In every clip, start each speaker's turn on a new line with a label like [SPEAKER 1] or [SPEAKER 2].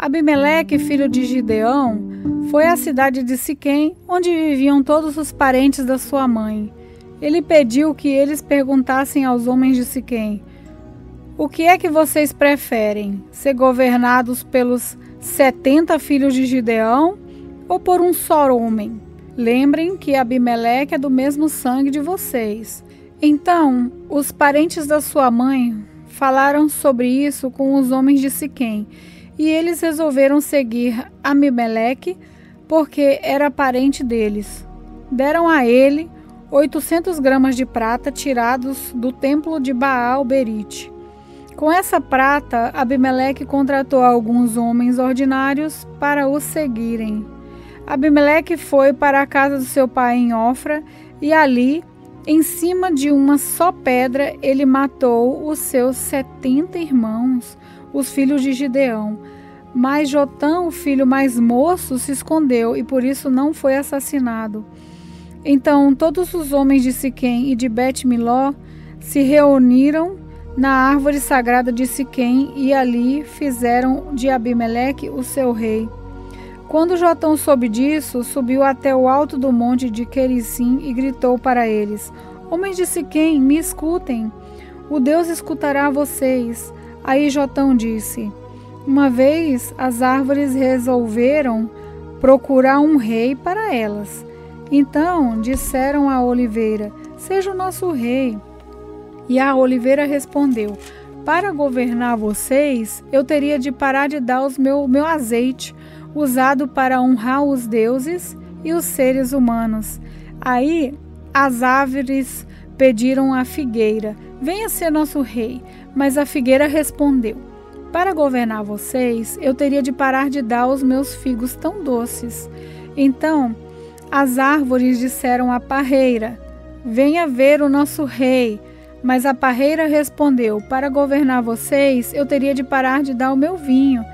[SPEAKER 1] Abimeleque, filho de Gideão, foi à cidade de Siquém, onde viviam todos os parentes da sua mãe. Ele pediu que eles perguntassem aos homens de Siquém: o que é que vocês preferem? Ser governados pelos 70 filhos de Gideão ou por um só homem? Lembrem que Abimeleque é do mesmo sangue de vocês. Então, os parentes da sua mãe falaram sobre isso com os homens de Siquém, e eles resolveram seguir Abimeleque porque era parente deles. Deram a ele 800 gramas de prata tirados do templo de Baal-Berite. Com essa prata, Abimeleque contratou alguns homens ordinários para o seguirem. Abimeleque foi para a casa do seu pai em Ofra e ali, em cima de uma só pedra, ele matou os seus 70 irmãos, os filhos de Gideão. Mas Jotão, o filho mais moço, se escondeu e por isso não foi assassinado. Então todos os homens de Siquém e de Bet-Miló se reuniram na árvore sagrada de Siquém e ali fizeram de Abimeleque o seu rei. Quando Jotão soube disso, subiu até o alto do monte de Quericim e gritou para eles: homens de Siquém, me escutem, o Deus escutará vocês. Aí Jotão disse: uma vez as árvores resolveram procurar um rei para elas. Então disseram à oliveira: seja o nosso rei. E a oliveira respondeu: para governar vocês, eu teria de parar de dar meu azeite, usado para honrar os deuses e os seres humanos. Aí as árvores pediram à figueira: venha ser nosso rei. Mas a figueira respondeu: para governar vocês, eu teria de parar de dar os meus figos tão doces. Então as árvores disseram à parreira: venha ver o nosso rei. Mas a parreira respondeu: para governar vocês, eu teria de parar de dar o meu vinho,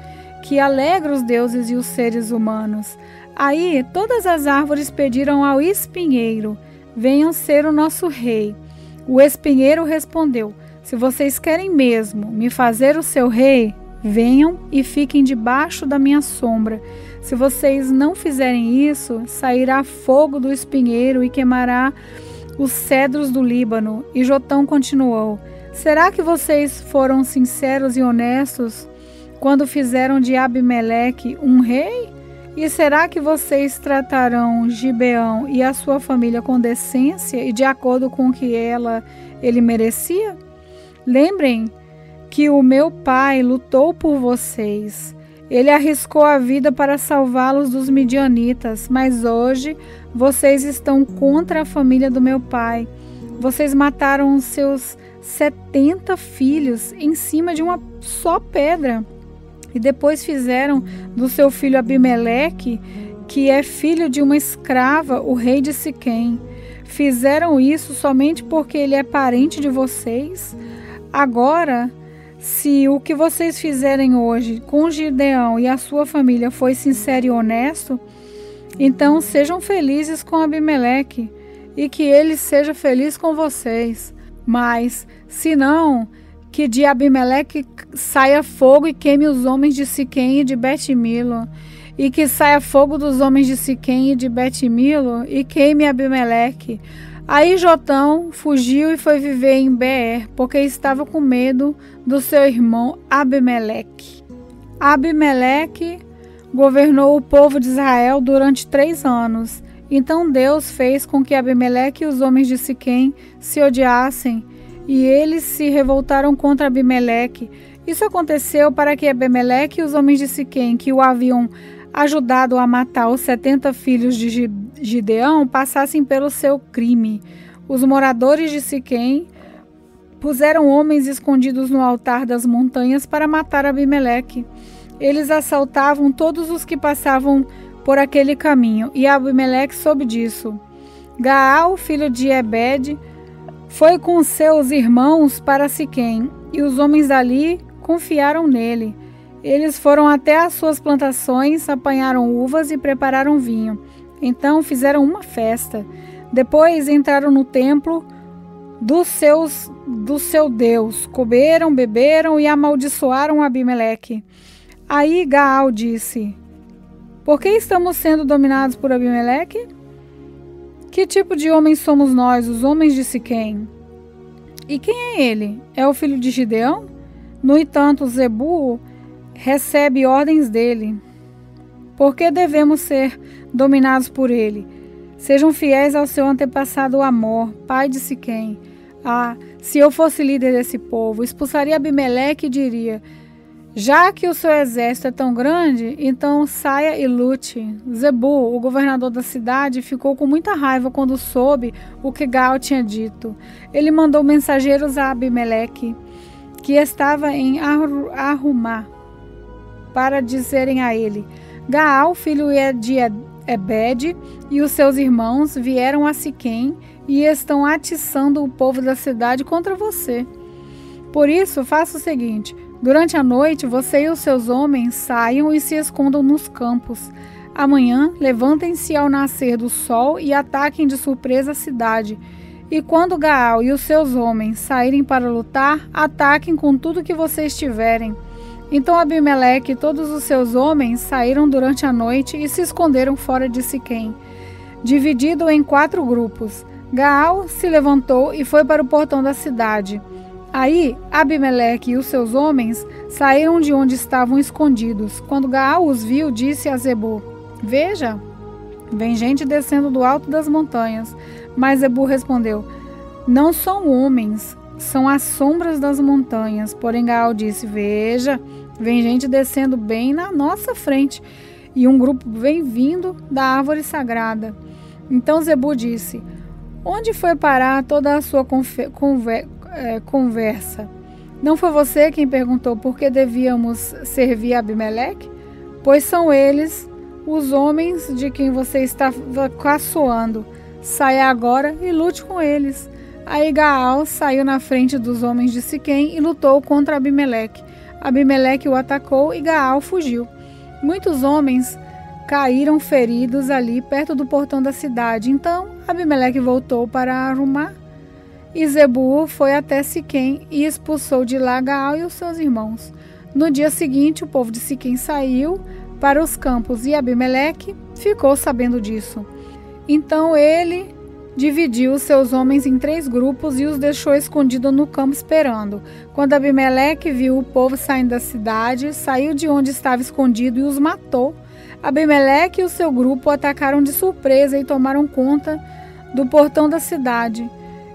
[SPEAKER 1] que alegra os deuses e os seres humanos. Aí todas as árvores pediram ao espinheiro: venham ser o nosso rei. O espinheiro respondeu: se vocês querem mesmo me fazer o seu rei, venham e fiquem debaixo da minha sombra. Se vocês não fizerem isso, sairá fogo do espinheiro e queimará os cedros do Líbano. E Jotão continuou: será que vocês foram sinceros e honestos quando fizeram de Abimeleque um rei? E será que vocês tratarão Gibeão e a sua família com decência e de acordo com o que ele merecia? Lembrem que o meu pai lutou por vocês. Ele arriscou a vida para salvá-los dos midianitas, mas hoje vocês estão contra a família do meu pai. Vocês mataram os seus 70 filhos em cima de uma só pedra. E depois fizeram do seu filho Abimeleque, que é filho de uma escrava, o rei de Siquém. Fizeram isso somente porque ele é parente de vocês? Agora, se o que vocês fizerem hoje com Gideão e a sua família foi sincero e honesto, então sejam felizes com Abimeleque e que ele seja feliz com vocês. Mas, se não, que de Abimeleque saia fogo e queime os homens de Siquém e de Bet-Milo, e que saia fogo dos homens de Siquém e de Bet-Milo e queime Abimeleque. Aí Jotão fugiu e foi viver em Beer, porque estava com medo do seu irmão Abimeleque. Abimeleque governou o povo de Israel durante 3 anos. Então Deus fez com que Abimeleque e os homens de Siquém se odiassem, e eles se revoltaram contra Abimeleque. Isso aconteceu para que Abimeleque e os homens de Siquém, que o haviam ajudado a matar os 70 filhos de Gideão, passassem pelo seu crime. Os moradores de Siquém puseram homens escondidos no altar das montanhas para matar Abimeleque. Eles assaltavam todos os que passavam por aquele caminho, e Abimeleque soube disso. Gaal, filho de Ebed, foi com seus irmãos para Siquém, e os homens dali confiaram nele. Eles foram até as suas plantações, apanharam uvas e prepararam vinho. Então fizeram uma festa. Depois entraram no templo do seu Deus, comeram, beberam e amaldiçoaram Abimeleque. Aí Gaal disse: por que estamos sendo dominados por Abimeleque? Que tipo de homens somos nós, os homens de Siquém? E quem é ele? É o filho de Gideão? No entanto, Zebu recebe ordens dele. Por que devemos ser dominados por ele? Sejam fiéis ao seu antepassado Amor, pai de Siquém. Ah, se eu fosse líder desse povo, expulsaria Abimeleque e diria: já que o seu exército é tão grande, então saia e lute. Zebu, o governador da cidade, ficou com muita raiva quando soube o que Gaal tinha dito. Ele mandou mensageiros a Abimeleque, que estava em Arumá, para dizerem a ele: Gaal, filho de Ebed, e os seus irmãos vieram a Siquém e estão atiçando o povo da cidade contra você. Por isso, faça o seguinte: durante a noite, você e os seus homens saiam e se escondam nos campos. Amanhã, levantem-se ao nascer do sol e ataquem de surpresa a cidade. E quando Gaal e os seus homens saírem para lutar, ataquem com tudo que vocês tiverem. Então Abimeleque e todos os seus homens saíram durante a noite e se esconderam fora de Siquém, dividido em 4 grupos. Gaal se levantou e foi para o portão da cidade. Aí Abimeleque e os seus homens saíram de onde estavam escondidos. Quando Gaal os viu, disse a Zebu: veja, vem gente descendo do alto das montanhas. Mas Zebu respondeu: não são homens, são as sombras das montanhas. Porém Gaal disse: veja, vem gente descendo bem na nossa frente, e um grupo vem vindo da árvore sagrada. Então Zebu disse: onde foi parar toda a sua conversa? Não foi você quem perguntou por que devíamos servir a Abimeleque? Pois são eles os homens de quem você estava caçoando. Saia agora e lute com eles. Aí Gaal saiu na frente dos homens de Siquém e lutou contra Abimeleque. Abimeleque o atacou e Gaal fugiu. Muitos homens caíram feridos ali perto do portão da cidade. Então Abimeleque voltou para Arumá. E Zebu foi até Siquém e expulsou de lá Gaal e os seus irmãos. No dia seguinte, o povo de Siquém saiu para os campos e Abimeleque ficou sabendo disso. Então ele dividiu os seus homens em 3 grupos e os deixou escondidos no campo esperando. Quando Abimeleque viu o povo saindo da cidade, saiu de onde estava escondido e os matou. Abimeleque e o seu grupo atacaram de surpresa e tomaram conta do portão da cidade.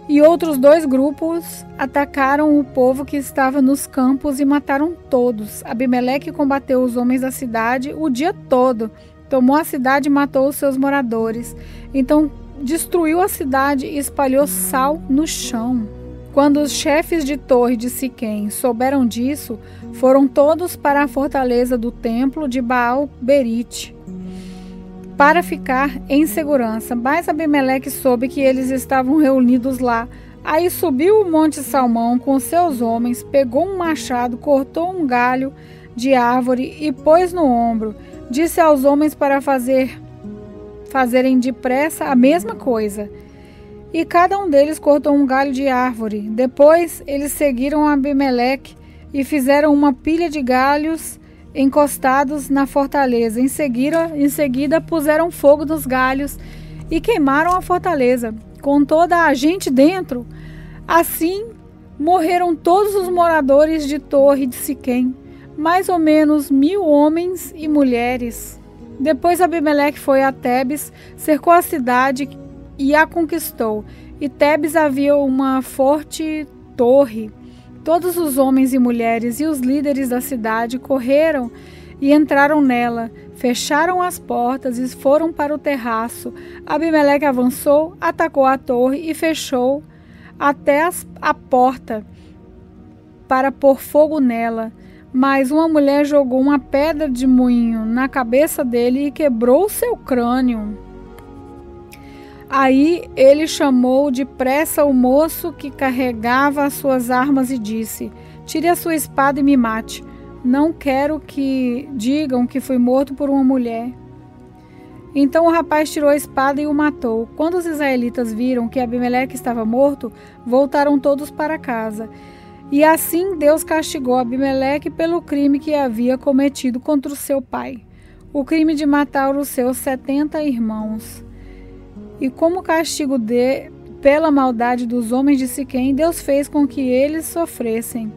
[SPEAKER 1] E outros 2 grupos atacaram o povo que estava nos campos e mataram todos. Abimeleque combateu os homens da cidade o dia todo. Tomou a cidade e matou os seus moradores. Então destruiu a cidade e espalhou sal no chão. Quando os chefes de torre de Siquém souberam disso, foram todos para a fortaleza do templo de Baal-Berite para ficar em segurança. Mas Abimeleque soube que eles estavam reunidos lá. Aí subiu o monte Salmão com seus homens, pegou um machado, cortou um galho de árvore e pôs no ombro. Disse aos homens para fazerem depressa a mesma coisa. E cada um deles cortou um galho de árvore. Depois eles seguiram Abimeleque e fizeram uma pilha de galhos encostados na fortaleza. Em seguida puseram fogo nos galhos e queimaram a fortaleza, com toda a gente dentro. Assim morreram todos os moradores de Torre de Siquém, mais ou menos 1000 homens e mulheres. Depois Abimeleque foi a Tebes, cercou a cidade e a conquistou. E Tebes havia uma forte torre. Todos os homens e mulheres e os líderes da cidade correram e entraram nela, fecharam as portas e foram para o terraço. Abimeleque avançou, atacou a torre e fechou até a porta para pôr fogo nela. Mas uma mulher jogou uma pedra de moinho na cabeça dele e quebrou seu crânio. Aí ele chamou depressa o moço que carregava as suas armas e disse: tire a sua espada e me mate. Não quero que digam que fui morto por uma mulher. Então o rapaz tirou a espada e o matou. Quando os israelitas viram que Abimeleque estava morto, voltaram todos para casa. E assim Deus castigou Abimeleque pelo crime que havia cometido contra o seu pai, o crime de matar os seus 70 irmãos. E como castigo pela maldade dos homens de Siquém, Deus fez com que eles sofressem.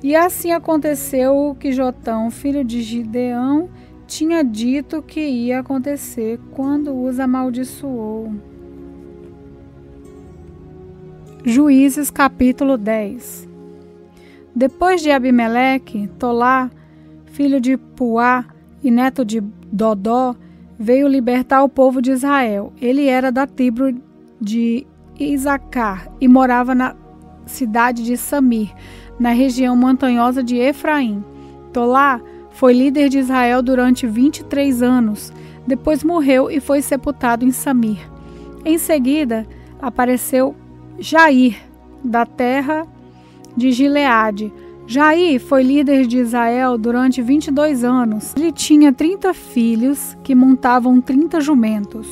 [SPEAKER 1] E assim aconteceu o que Jotão, filho de Gideão, tinha dito que ia acontecer quando os amaldiçoou. Juízes capítulo 10. Depois de Abimeleque, Tolá, filho de Puá e neto de Dodó, veio libertar o povo de Israel. Ele era da tribo de Isacar e morava na cidade de Samir, na região montanhosa de Efraim. Tolá foi líder de Israel durante 23 anos. Depois morreu e foi sepultado em Samir. Em seguida, apareceu Jair, da terra de Gileade. Jair foi líder de Israel durante 22 anos. Ele tinha 30 filhos que montavam 30 jumentos.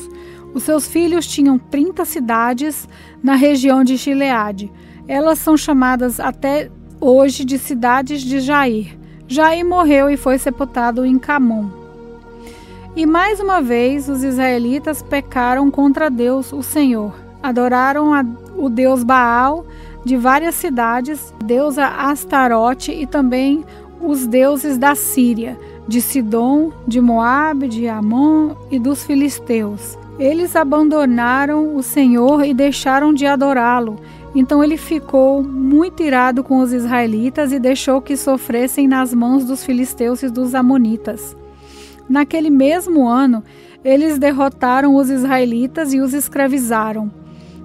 [SPEAKER 1] Os seus filhos tinham 30 cidades na região de Gileade. Elas são chamadas até hoje de cidades de Jair. Jair morreu e foi sepultado em Camom. E mais uma vez os israelitas pecaram contra Deus, o Senhor. Adoraram o deus Baal de várias cidades, deusa Astarote e também os deuses da Síria, de Sidom, de Moabe, de Amon e dos filisteus. Eles abandonaram o Senhor e deixaram de adorá-lo. Então ele ficou muito irado com os israelitas e deixou que sofressem nas mãos dos filisteus e dos amonitas. Naquele mesmo ano, eles derrotaram os israelitas e os escravizaram.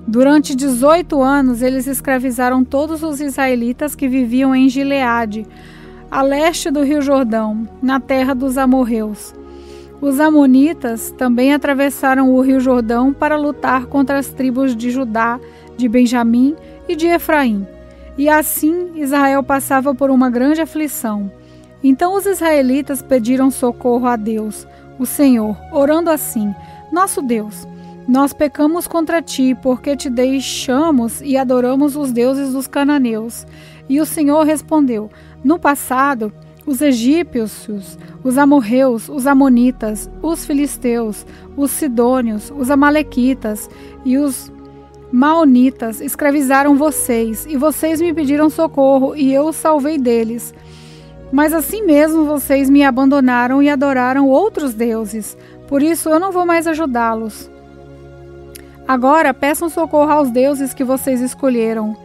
[SPEAKER 1] Durante 18 anos, eles escravizaram todos os israelitas que viviam em Gileade, a leste do Rio Jordão, na terra dos amorreus. Os amonitas também atravessaram o Rio Jordão para lutar contra as tribos de Judá, de Benjamim e de Efraim. E assim Israel passava por uma grande aflição. Então os israelitas pediram socorro a Deus, o Senhor, orando assim: Nosso Deus, nós pecamos contra ti, porque te deixamos e adoramos os deuses dos cananeus. E o Senhor respondeu: No passado, os egípcios, os amorreus, os amonitas, os filisteus, os sidônios, os amalequitas e os maonitas escravizaram vocês, e vocês me pediram socorro, e eu os salvei deles. Mas assim mesmo vocês me abandonaram e adoraram outros deuses, por isso eu não vou mais ajudá-los. Agora peçam socorro aos deuses que vocês escolheram,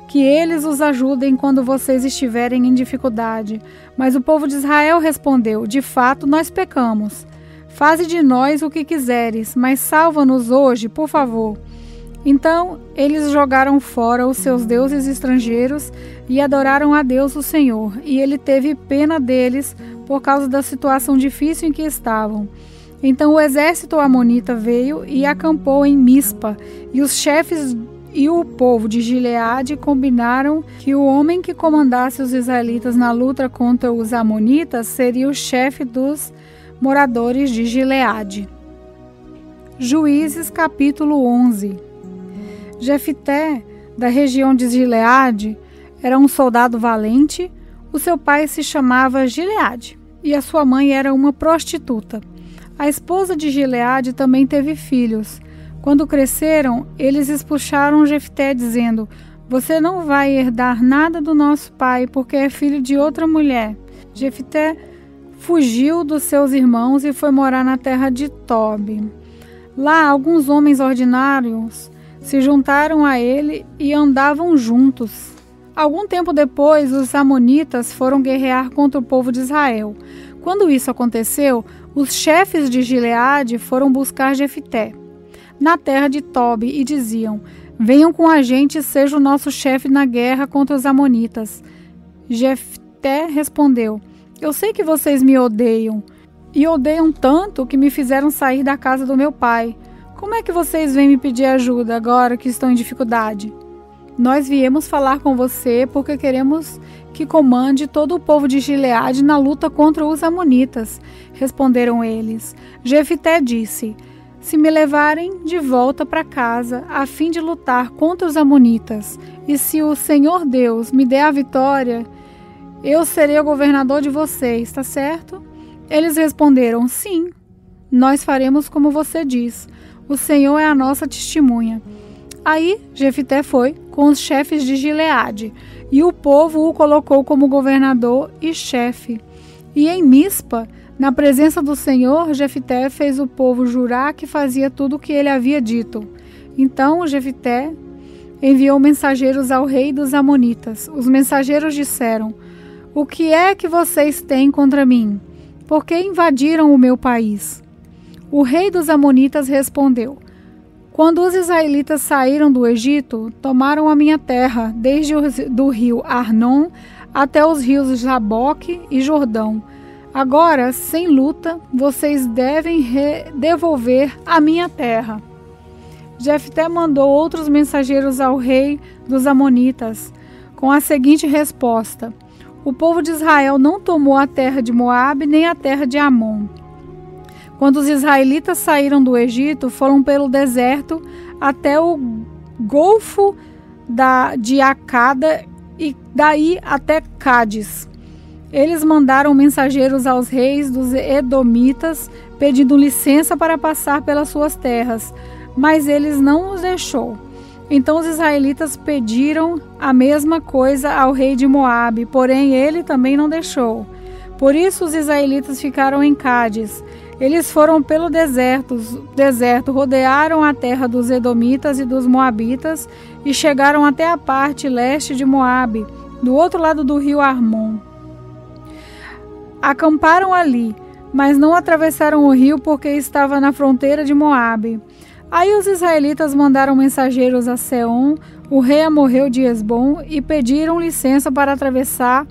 [SPEAKER 1] que eles os ajudem quando vocês estiverem em dificuldade. Mas o povo de Israel respondeu: De fato, nós pecamos. Faze de nós o que quiseres, mas salva-nos hoje, por favor. Então eles jogaram fora os seus deuses estrangeiros e adoraram a Deus o Senhor, e ele teve pena deles por causa da situação difícil em que estavam. Então o exército amonita veio e acampou em Mispa, e os chefes e o povo de Gileade combinaram que o homem que comandasse os israelitas na luta contra os amonitas seria o chefe dos moradores de Gileade. Juízes capítulo 11. Jefté, da região de Gileade, era um soldado valente. O seu pai se chamava Gileade e a sua mãe era uma prostituta. A esposa de Gileade também teve filhos. Quando cresceram, eles expulsaram Jefté, dizendo: Você não vai herdar nada do nosso pai, porque é filho de outra mulher. Jefté fugiu dos seus irmãos e foi morar na terra de Tob. Lá, alguns homens ordinários se juntaram a ele e andavam juntos. Algum tempo depois, os amonitas foram guerrear contra o povo de Israel. Quando isso aconteceu, os chefes de Gileade foram buscar Jefté na terra de Tob e diziam: Venham com a gente e seja o nosso chefe na guerra contra os amonitas. Jefté respondeu: Eu sei que vocês me odeiam, e odeiam tanto que me fizeram sair da casa do meu pai. Como é que vocês vêm me pedir ajuda agora que estão em dificuldade? Nós viemos falar com você porque queremos que comande todo o povo de Gileade na luta contra os amonitas, responderam eles. Jefté disse: se me levarem de volta para casa, a fim de lutar contra os amonitas, e se o Senhor Deus me der a vitória, eu serei o governador de vocês, está certo? Eles responderam: sim, nós faremos como você diz. O Senhor é a nossa testemunha. Aí Jefté foi com os chefes de Gileade, e o povo o colocou como governador e chefe. E em Mispa, na presença do Senhor, Jefté fez o povo jurar que fazia tudo o que ele havia dito. Então Jefté enviou mensageiros ao rei dos amonitas. Os mensageiros disseram: o que é que vocês têm contra mim? Por que invadiram o meu país? O rei dos amonitas respondeu: quando os israelitas saíram do Egito, tomaram a minha terra, desde do rio Arnon até os rios Jaboque e Jordão. Agora, sem luta, vocês devem devolver a minha terra. Jefté mandou outros mensageiros ao rei dos amonitas, com a seguinte resposta: o povo de Israel não tomou a terra de Moabe nem a terra de Amon. Quando os israelitas saíram do Egito, foram pelo deserto até o golfo de Acada e daí até Cádiz. Eles mandaram mensageiros aos reis dos edomitas, pedindo licença para passar pelas suas terras, mas eles não os deixou. Então os israelitas pediram a mesma coisa ao rei de Moabe, porém ele também não deixou. Por isso os israelitas ficaram em Cádiz. Eles foram pelo deserto, rodearam a terra dos edomitas e dos moabitas e chegaram até a parte leste de Moabe, do outro lado do rio Arnon. Acamparam ali, mas não atravessaram o rio porque estava na fronteira de Moabe. Aí os israelitas mandaram mensageiros a Seom, o rei amorreu de Hesbom, e pediram licença para atravessar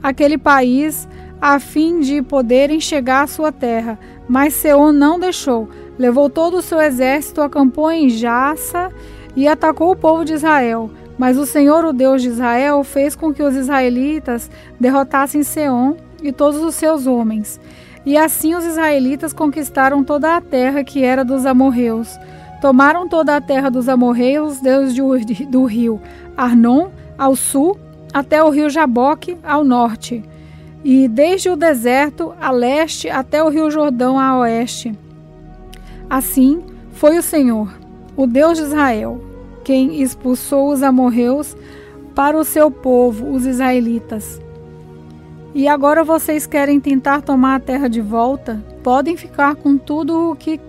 [SPEAKER 1] aquele país a fim de poderem chegar à sua terra. Mas Seom não deixou. Levou todo o seu exército, acampou em Jassa e atacou o povo de Israel. Mas o Senhor, o Deus de Israel, fez com que os israelitas derrotassem Seom e todos os seus homens. E assim os israelitas conquistaram toda a terra que era dos amorreus. Tomaram toda a terra dos amorreus, desde do rio Arnon ao sul até o rio Jaboque ao norte, e desde o deserto a leste até o rio Jordão a oeste. Assim foi o Senhor, o Deus de Israel, quem expulsou os amorreus para o seu povo, os israelitas. E agora vocês querem tentar tomar a terra de volta? Podem ficar com tudo o que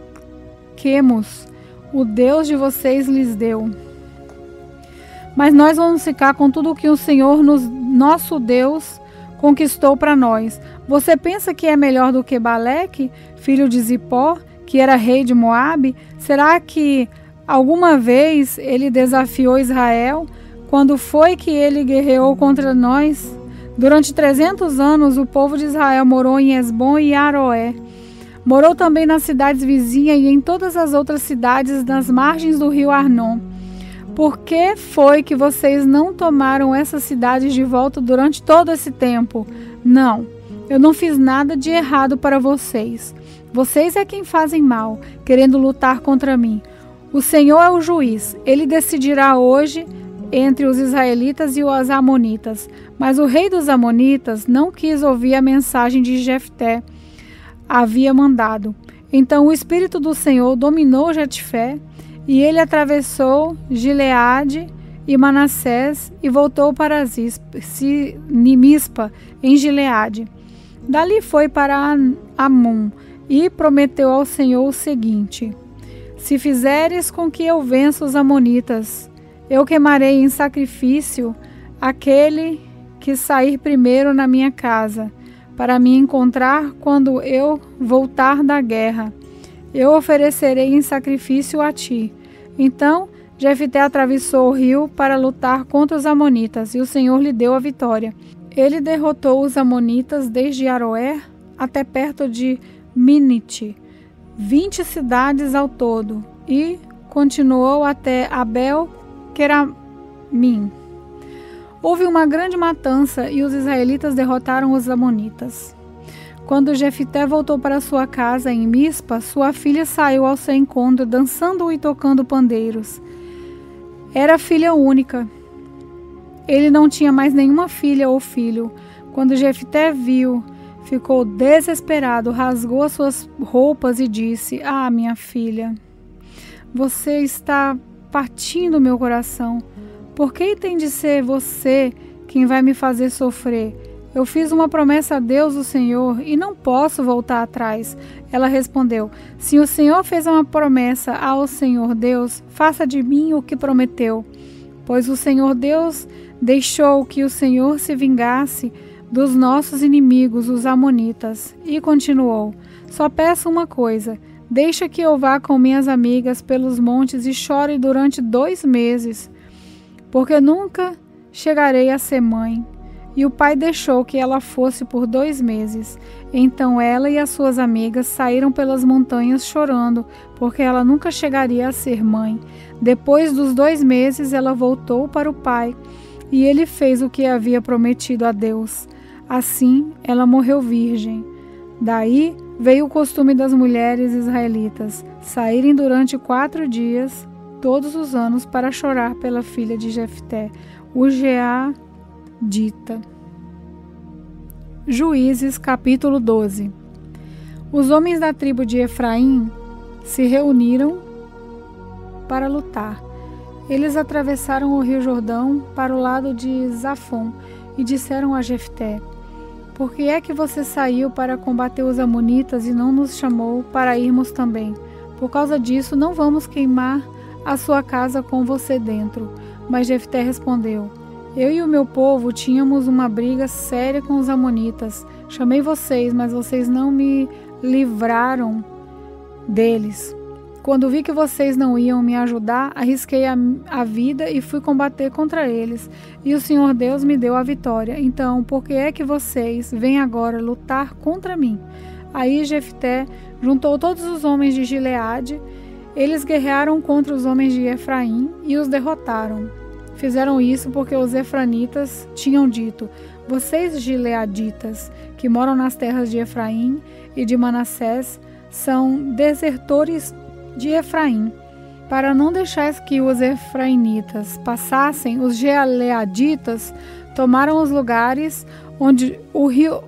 [SPEAKER 1] Quemos, o Deus de vocês, lhes deu. Mas nós vamos ficar com tudo o que o Senhor, nosso Deus, conquistou para nós. Você pensa que é melhor do que Baleque, filho de Zippor, que era rei de Moabe? Será que alguma vez ele desafiou Israel? Quando foi que ele guerreou contra nós? Durante 300 anos, o povo de Israel morou em Hesbom e Aroé. Morou também nas cidades vizinhas e em todas as outras cidades nas margens do rio Arnon. Por que foi que vocês não tomaram essas cidades de volta durante todo esse tempo? Não, eu não fiz nada de errado para vocês. Vocês é quem fazem mal, querendo lutar contra mim. O Senhor é o juiz. Ele decidirá hoje entre os israelitas e os amonitas. Mas o rei dos amonitas não quis ouvir a mensagem de Jefté havia mandado. Então o Espírito do Senhor dominou Jefté, e ele atravessou Gileade e Manassés e voltou para Mispa, em Gileade. Dali foi para Amon e prometeu ao Senhor o seguinte: se fizeres com que eu vença os amonitas, eu queimarei em sacrifício aquele que sair primeiro na minha casa, para me encontrar quando eu voltar da guerra. Eu oferecerei em sacrifício a ti. Então Jefté atravessou o rio para lutar contra os amonitas, e o Senhor lhe deu a vitória. Ele derrotou os amonitas desde Aroé até perto de Minite, 20 cidades ao todo, e continuou até Abel-Queramim. Houve uma grande matança e os israelitas derrotaram os amonitas. Quando Jefté voltou para sua casa em Mispa, sua filha saiu ao seu encontro, dançando e tocando pandeiros. Era filha única. Ele não tinha mais nenhuma filha ou filho. Quando Jefté viu, ficou desesperado, rasgou as suas roupas e disse: "Ah, minha filha, você está partindo meu coração. Por que tem de ser você quem vai me fazer sofrer? Eu fiz uma promessa a Deus, o Senhor, e não posso voltar atrás." Ela respondeu: "Se o Senhor fez uma promessa ao Senhor Deus, faça de mim o que prometeu. Pois o Senhor Deus deixou que o Senhor se vingasse dos nossos inimigos, os amonitas." E continuou: "Só peço uma coisa, deixa que eu vá com minhas amigas pelos montes e chore durante 2 meses, porque nunca chegarei a ser mãe." E o pai deixou que ela fosse por 2 meses. Então ela e as suas amigas saíram pelas montanhas chorando, porque ela nunca chegaria a ser mãe. Depois dos 2 meses, ela voltou para o pai, e ele fez o que havia prometido a Deus. Assim, ela morreu virgem. Daí veio o costume das mulheres israelitas saírem durante 4 dias, todos os anos, para chorar pela filha de Jefté, o Geadita. Juízes, capítulo 12. Os homens da tribo de Efraim se reuniram para lutar. Eles atravessaram o rio Jordão para o lado de Zafon e disseram a Jefté: "Por que é que você saiu para combater os amonitas e não nos chamou para irmos também? Por causa disso, não vamos queimar a sua casa com você dentro." Mas Jefté respondeu: "Eu e o meu povo tínhamos uma briga séria com os amonitas. Chamei vocês, mas vocês não me livraram deles. Quando vi que vocês não iam me ajudar, arrisquei a vida e fui combater contra eles. E o Senhor Deus me deu a vitória. Então, por que é que vocês vêm agora lutar contra mim?" Aí Jefté juntou todos os homens de Gileade. Eles guerrearam contra os homens de Efraim e os derrotaram. Fizeram isso porque os efranitas tinham dito: "Vocês, gileaditas, que moram nas terras de Efraim e de Manassés, são desertores de Efraim. Para não deixar que os efraimitas passassem, os gileaditas tomaram os lugares onde o rio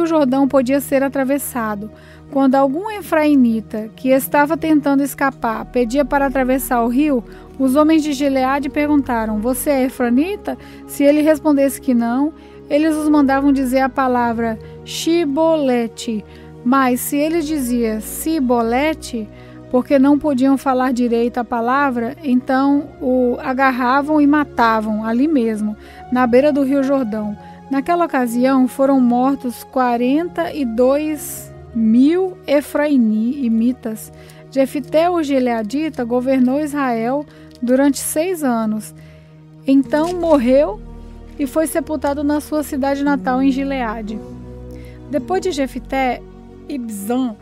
[SPEAKER 1] Jordão podia ser atravessado. Quando algum efraimita que estava tentando escapar pedia para atravessar o rio, os homens de Gileade perguntaram: "Você é efraimita?" Se ele respondesse que não, eles os mandavam dizer a palavra Shibolete. Mas se ele dizia Sibolete, porque não podiam falar direito a palavra, então o agarravam e matavam ali mesmo, na beira do rio Jordão. Naquela ocasião foram mortos 42.000 efraimitas. Jefté, o gileadita, governou Israel durante 6 anos. Então morreu e foi sepultado na sua cidade natal em Gileade. Depois de Jefté, Ibzan,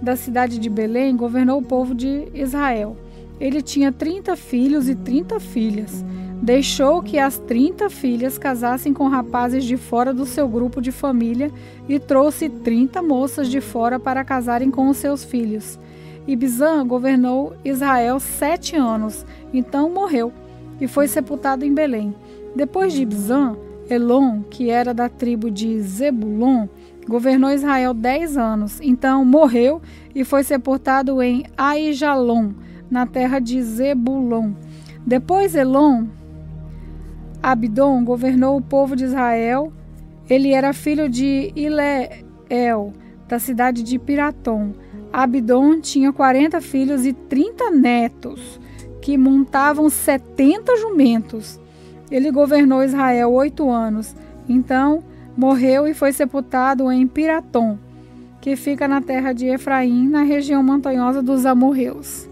[SPEAKER 1] da cidade de Belém, governou o povo de Israel. Ele tinha 30 filhos e 30 filhas. Deixou que as 30 filhas casassem com rapazes de fora do seu grupo de família e trouxe 30 moças de fora para casarem com os seus filhos. Ibzan governou Israel 7 anos, então morreu e foi sepultado em Belém. Depois de Ibzan, Elon, que era da tribo de Zebulon, governou Israel 10 anos, então morreu e foi sepultado em Aijalon, na terra de Zebulon. Depois Elon, Abdon governou o povo de Israel. Ele era filho de Ileel, da cidade de Piratom. Abdon tinha 40 filhos e 30 netos, que montavam 70 jumentos. Ele governou Israel 8 anos. Então morreu e foi sepultado em Piratom, que fica na terra de Efraim, na região montanhosa dos amorreus.